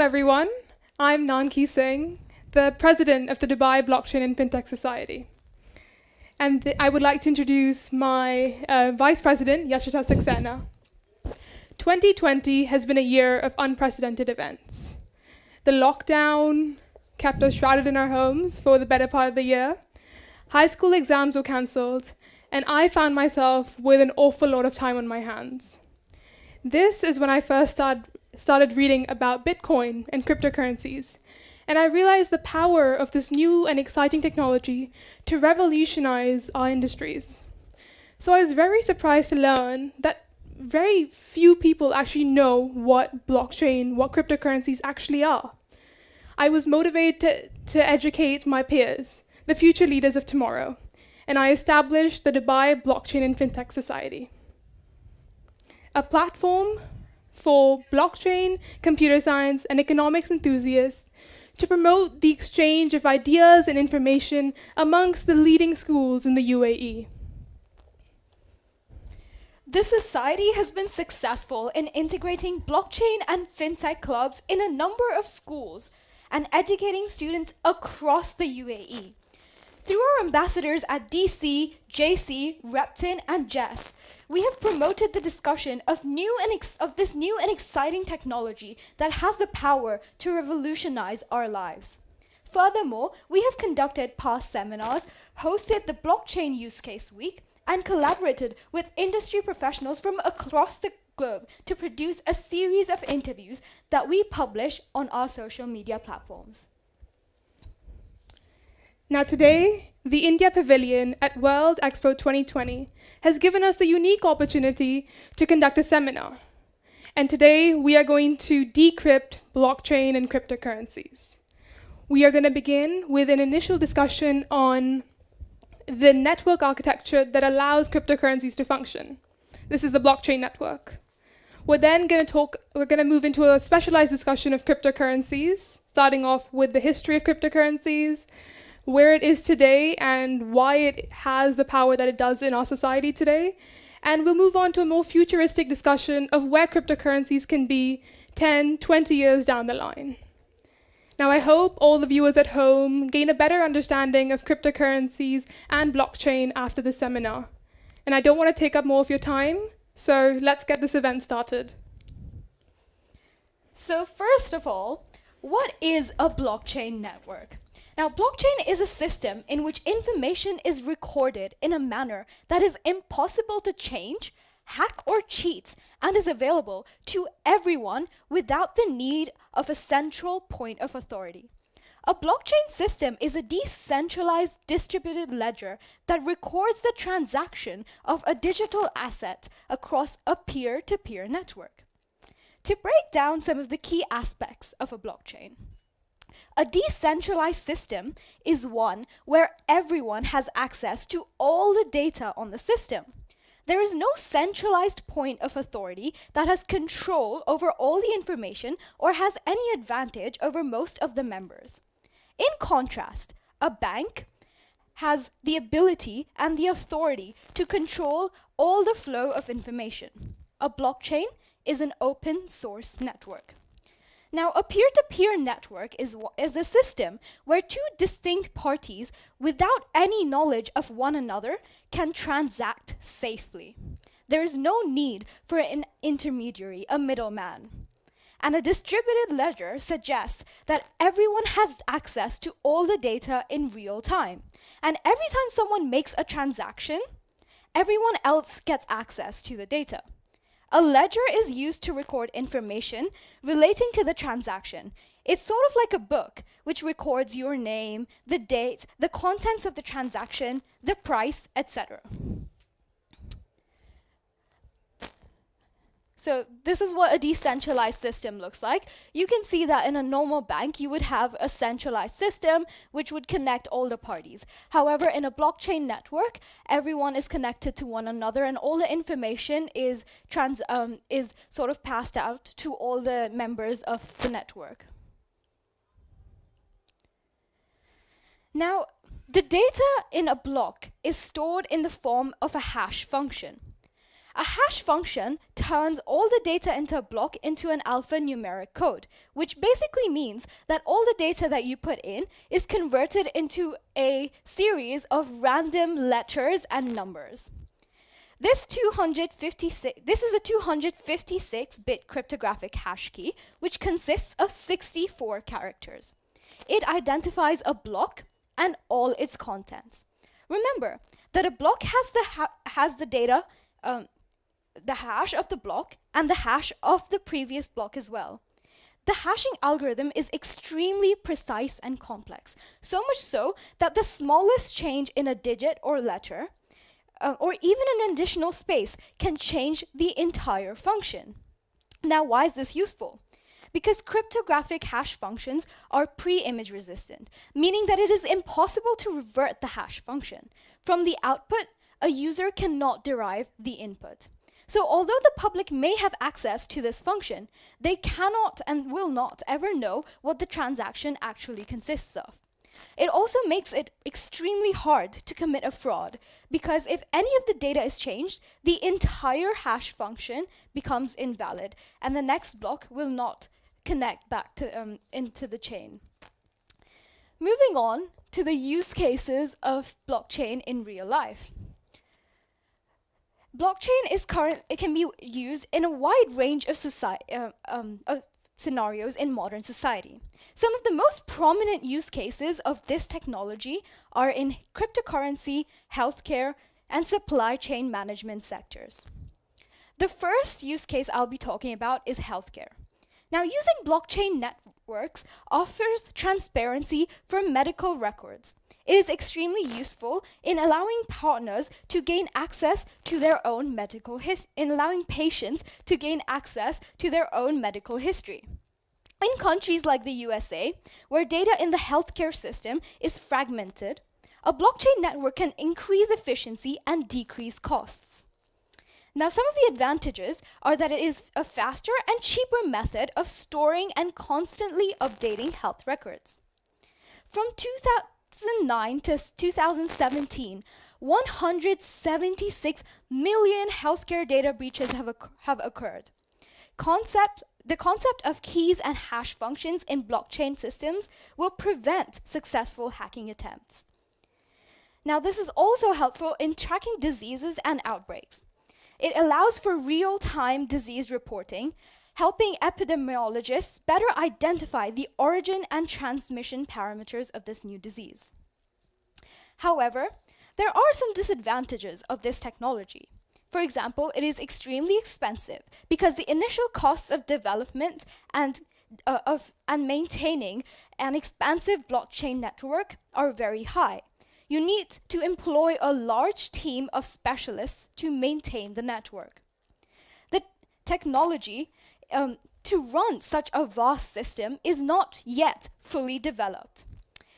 Everyone. I'm Nanki Singh, the president of the Dubai Blockchain and FinTech Society. And I would like to introduce my vice president, Yashita Saxena. 2020 has been a year of unprecedented events. The lockdown kept us shrouded in our homes for the better part of the year. High school exams were cancelled, and I found myself with an awful lot of time on my hands. This is when I first started reading about Bitcoin and cryptocurrencies, and I realized the power of this new and exciting technology to revolutionize our industries. So I was very surprised to learn that very few people actually know what blockchain, what cryptocurrencies actually are. I was motivated to educate my peers, the future leaders of tomorrow, and I established the Dubai Blockchain and FinTech Society, a platform for blockchain, computer science, and economics enthusiasts to promote the exchange of ideas and information amongst the leading schools in the UAE. The Society has been successful in integrating blockchain and fintech clubs in a number of schools and educating students across the UAE. Through our ambassadors at DC, JC, Repton, and Jess, we have promoted the discussion of this new and exciting technology that has the power to revolutionize our lives. Furthermore, we have conducted past seminars, hosted the Blockchain Use Case Week, and collaborated with industry professionals from across the globe to produce a series of interviews that we publish on our social media platforms. Now today, the India Pavilion at World Expo 2020 has given us the unique opportunity to conduct a seminar. And today we are going to decrypt blockchain and cryptocurrencies. We are going to begin with an initial discussion on the network architecture that allows cryptocurrencies to function. This is the blockchain network. We're then going to move into a specialized discussion of cryptocurrencies, starting off with the history of cryptocurrencies, where it is today and why it has the power that it does in our society today. And we'll move on to a more futuristic discussion of where cryptocurrencies can be 10, 20 years down the line. Now, I hope all the viewers at home gain a better understanding of cryptocurrencies and blockchain after the seminar. And I don't want to take up more of your time, so let's get this event started. So first of all, what is a blockchain network? Now, blockchain is a system in which information is recorded in a manner that is impossible to change, hack, or cheat, and is available to everyone without the need of a central point of authority. A blockchain system is a decentralized distributed ledger that records the transaction of a digital asset across a peer-to-peer network. To break down some of the key aspects of a blockchain, a decentralized system is one where everyone has access to all the data on the system. There is no centralized point of authority that has control over all the information or has any advantage over most of the members. In contrast, a bank has the ability and the authority to control all the flow of information. A blockchain is an open source network. Now, a peer-to-peer network is a system where two distinct parties, without any knowledge of one another, can transact safely. There is no need for an intermediary, a middleman. And a distributed ledger suggests that everyone has access to all the data in real time. And every time someone makes a transaction, everyone else gets access to the data. A ledger is used to record information relating to the transaction. It's sort of like a book, which records your name, the date, the contents of the transaction, the price, etc. So this is what a decentralized system looks like. You can see that in a normal bank, you would have a centralized system which would connect all the parties. However, in a blockchain network, everyone is connected to one another and all the information is sort of passed out to all the members of the network. Now, the data in a block is stored in the form of a hash function. A hash function turns all the data into a block into an alphanumeric code, which basically means that all the data that you put in is converted into a series of random letters and numbers. This is a 256-bit cryptographic hash key, which consists of 64 characters. It identifies a block and all its contents. Remember that a block has the data, the hash of the block and the hash of the previous block as well. The hashing algorithm is extremely precise and complex, so much so that the smallest change in a digit or letter, or even an additional space, can change the entire function. Now, why is this useful? Because cryptographic hash functions are pre-image resistant, meaning that it is impossible to revert the hash function. From the output, a user cannot derive the input. So although the public may have access to this function, they cannot and will not ever know what the transaction actually consists of. It also makes it extremely hard to commit a fraud, because if any of the data is changed, the entire hash function becomes invalid, and the next block will not connect back to, into the chain. Moving on to the use cases of blockchain in real life. Blockchain it can be used in a wide range of scenarios in modern society. Some of the most prominent use cases of this technology are in cryptocurrency, healthcare, and supply chain management sectors. The first use case I'll be talking about is healthcare. Now, using blockchain networks offers transparency for medical records. It is extremely useful in allowing partners to gain access to their own allowing patients to gain access to their own medical history. In countries like the USA, where data in the healthcare system is fragmented, a blockchain network can increase efficiency and decrease costs. Now, some of the advantages are that it is a faster and cheaper method of storing and constantly updating health records. From 2009 to 2017, 176 million healthcare data breaches have occurred. The concept of keys and hash functions in blockchain systems will prevent successful hacking attempts. Now, this is also helpful in tracking diseases and outbreaks. It allows for real-time disease reporting, helping epidemiologists better identify the origin and transmission parameters of this new disease. However, there are some disadvantages of this technology. For example, it is extremely expensive because the initial costs of development and maintaining an expansive blockchain network are very high. You need to employ a large team of specialists to maintain the network. The technology to run such a vast system is not yet fully developed.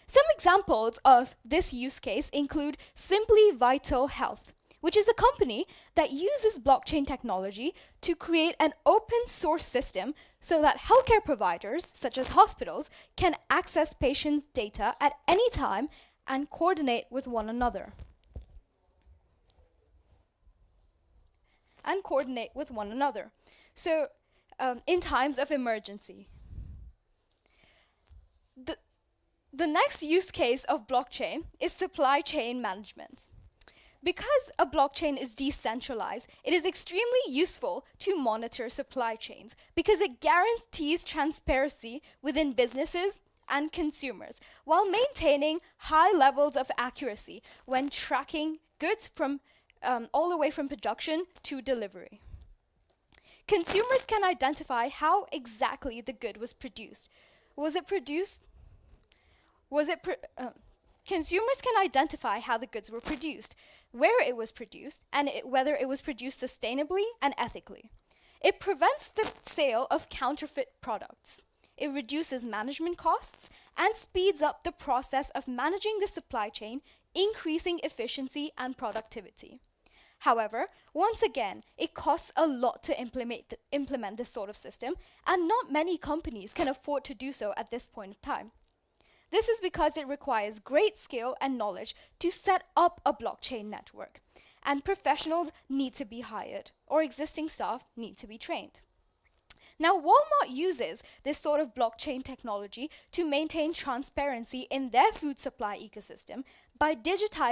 Some examples of this use case include Simply Vital Health, which is a company that uses blockchain technology to create an open source system so that healthcare providers, such as hospitals, can access patients' data at any time and coordinate with one another. So, in times of emergency. The next use case of blockchain is supply chain management. Because a blockchain is decentralized, it is extremely useful to monitor supply chains because it guarantees transparency within businesses and consumers while maintaining high levels of accuracy when tracking goods from all the way from production to delivery. Consumers can identify how exactly the good was produced. Consumers can identify how the goods were produced, where it was produced, and whether it was produced sustainably and ethically. It prevents the sale of counterfeit products. It reduces management costs and speeds up the process of managing the supply chain, increasing efficiency and productivity. However, once again, it costs a lot to implement this sort of system, and not many companies can afford to do so at this point of time. This is because it requires great skill and knowledge to set up a blockchain network. and professionals need to be hired, or existing staff need to be trained. Now, Walmart uses this sort of blockchain technology to maintain transparency in their food supply ecosystem by digitizing